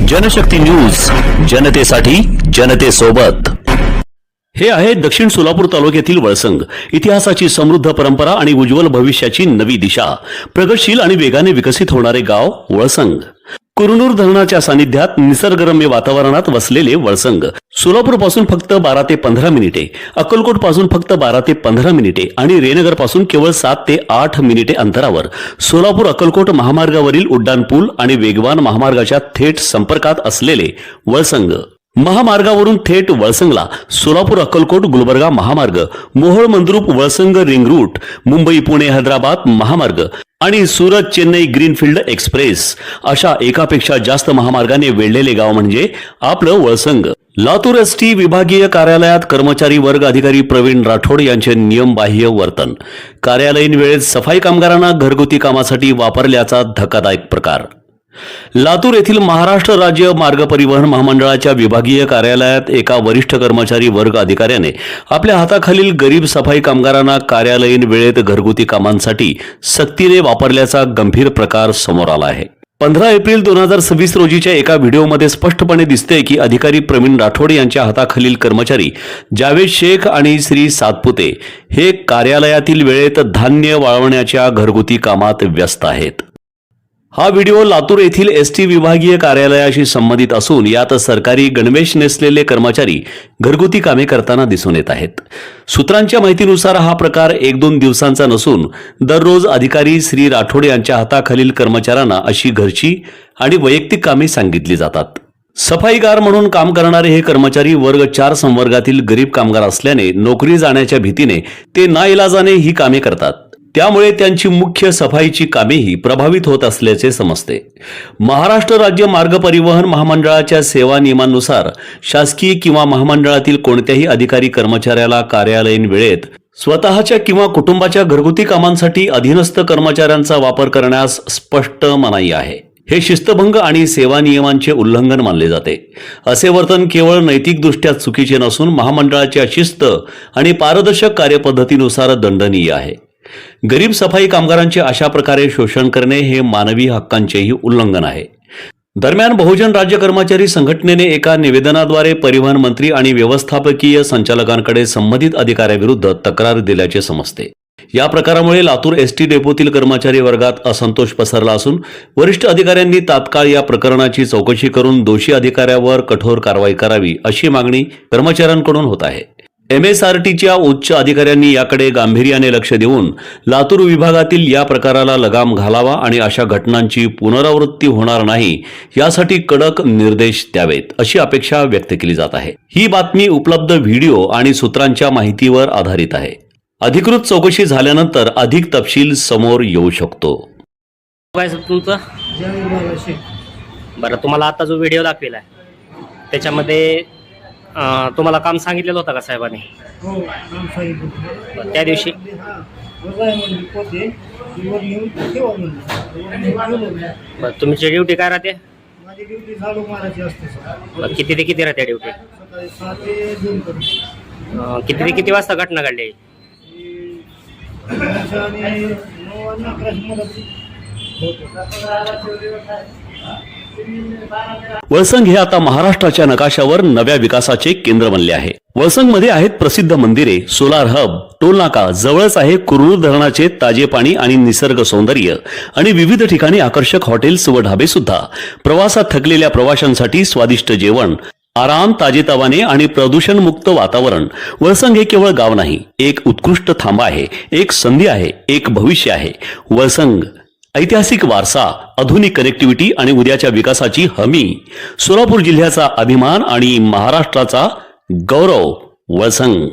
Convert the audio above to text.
Janshakti news, जनतेसाठी जनतेसोबत। हे आहे दक्षिण सोलापूर तालुक्यातील वळसंग। इतिहासाची समृद्ध परंपरा आणि उज्ज्वल भविष्याची नवी दिशा, प्रगतशील आणि वेगाने विकसित होणारे गाव वळसंग। कुरनूर धरणाच्या सानिध्यात निसर्गरम्य वातावरणात वसलेले वळसंग सोलापूर पासून फक्त 12 ते 15 मिनिटे, अक्कलकोट पासून फक्त 12 ते 15 मिनिटे आणि रेनगर पासून केवळ 7 ते 8 मिनिटे अंतरावर सोलापूर अक्कलकोट महामार्गावरील उड्डाण पूल आणि वेगवान महामार्गाच्या थेट संपर्कात असलेले वळसंग। महामार्गावरून थेट वळसंगला सोलापूर अक्कलकोट गुलबर्गा महामार्ग, मोहोळ मंद्रुप वळसंग रिंग रूट, मुंबई पुणे हैदराबाद महामार्ग आणि सुरत चेन्नई ग्रीनफील्ड एक्सप्रेस अशा एकापेक्षा जास्त महामार्गाने वेढलेले गाव म्हणजे आपलं वळसंग। लातूर एसटी विभागीय कार्यालयात कर्मचारी वर्ग अधिकारी प्रवीण राठोड यांचे नियमबाह्य वर्तन, कार्यालयीन वेळेत सफाई कामगारांना घरगुती कामासाठी वापरल्याचा धक्कादायक प्रकार। लातूर येथील महाराष्ट्र राज्य मार्ग परिवहन महामंडळाच्या विभागीय कार्यालयात एका वरिष्ठ कर्मचारी वर्ग अधिकाऱ्याने आपल्या हाताखालील गरीब सफाई कामगारांना कार्यालयीन वेळेत घरगुती कामांसाठी सक्तीने वापरल्याचा गंभीर प्रकार समोर आला आहे। 15 एप्रिल 2026 रोजीच्या एका व्हिडिओमध्ये स्पष्टपणे दिसते की अधिकारी प्रवीण राठोड यांच्या हाताखालील कर्मचारी जावेद शेख आणि श्री सातपुते हे कार्यालयातील वेळेत धान्य वाळवण्याच्या घरगुती कामात व्यस्त आहेत। हा व्हिडिओ लातूर येथील एसटी विभागीय कार्यालयाशी संबंधित असून यात सरकारी गणवेश नेसलेले कर्मचारी घरगुती कामे करताना दिसून येत आहेत। सूत्रांच्या माहितीनुसार हा प्रकार 1-2 दिवसांचा नसून दररोज अधिकारी श्री राठोड यांच्या हाताखालील कर्मचाऱ्यांना अशी घरची आणि वैयक्तिक कामे सांगितली जातात। सफाईगार म्हणून काम करणारे हे कर्मचारी वर्ग 4 संवर्गातील गरीब कामगार असल्याने नोकरी जाण्याच्या भीतीने ते नाइलाजाने ही कामे करतात। त्यामुळे त्यांची मुख्य सफाईची कामेही प्रभावित होत असल्याचे समजते। महाराष्ट्र राज्य मार्ग परिवहन महामंडळाच्या सेवा नियमांनुसार शासकीय किंवा महामंडळातील कोणत्याही अधिकारी कर्मचाऱ्याला कार्यालयीन वेळेत स्वतःच्या किंवा कुटुंबाच्या घरगुती कामांसाठी अधीनस्थ कर्मचाऱ्यांचा वापर करण्यास स्पष्ट मनाई आहे। हे शिस्तभंग आणि सेवा नियमांचे उल्लंघन मानले जाते। असे वर्तन केवळ नैतिकदृष्ट्या चुकीचे नसून महामंडळाच्या शिस्त आणि पारदर्शक कार्यपद्धतीनुसार दंडनीय आहे। गरीब सफाई कामगारांचे अशा प्रकारे शोषण करणे हे मानवी हक्कांचेही उल्लंघन आहे। दरम्यान बहुजन राज्य कर्मचारी संघटनेने एका निवेदनाद्वारे परिवहन मंत्री आणि व्यवस्थापकीय संचालकांकडे संबंधित अधिकाऱ्याविरुद्ध तक्रार दिल्याचे समजते। या प्रकारामुळे लातूर एसटी डेपोतील कर्मचारी वर्गात असंतोष पसरला असून वरिष्ठ अधिकाऱ्यांनी तात्काळ या प्रकरणाची चौकशी करून दोषी अधिकाऱ्यावर कठोर कारवाई करावी अशी मागणी कर्मचाऱ्यांकडून होत आहे। MSRTच्या उच्च अधिकाऱ्यांनी याकडे गांभीर्याने लक्ष देऊन लातूर विभागातील या प्रकाराला लगाम घालावा आणि अशा घटनांची पुनरावृत्ती होणार नाही यासाठी कडक निर्देश द्यावेत अशी अपेक्षा व्यक्त केली जात आहे। ही बातमी उपलब्ध व्हिडिओ आणि सूत्रांच्या माहितीवर आधारित आहे। अधिकृत चौकशी झाल्यानंतर अधिक तपशील समोर येऊ शकतो। काय तुमचं? बरं, तुम्हाला आता जो व्हिडिओ दाखविला त्याच्यामध्ये तुम्हाला काम सांगितलेलं होतं का साहेबांनी? हो, काम सांगितलं त्या दिवशी तुमची ड्युटी काय राहते? माझी ड्युटी झाडू मारायची असते सर। किती ते किती राहते ड्युटी? सकाळी 6 ते 2 पर्यंत। किती ते किती वाजता घटना घडली? आणि 9 आणि 11 मध्ये वळसंग हे आता महाराष्ट्राच्या नकाशावर नव्या विकासाचे केंद्र बनले आहे। वळसंग मध्ये आहेत प्रसिद्ध मंदिरे, सोलार हब, टोल नाका, जवळच आहे कुरनूर धरणाचे ताजे पाणी आणि निसर्ग सौंदर्य आणि विविध ठिकाणी आकर्षक हॉटेल्स व ढाबे सुद्धा। प्रवासात थकलेल्या प्रवाशांसाठी स्वादिष्ट जेवण, आराम, ताजेतवाने आणि प्रदूषण मुक्त वातावरण। वळसंग हे केवळ गाव नाही, एक उत्कृष्ट थांबा आहे, एक संधी आहे, एक भविष्य आहे। वळसंग ऐतिहासिक वारसा, आधुनिक कनेक्टिव्हिटी आणि उद्याच्या विकासाची हमी। सोलापूर जिल्ह्याचा अभिमान आणि महाराष्ट्राचा गौरव वळसंग।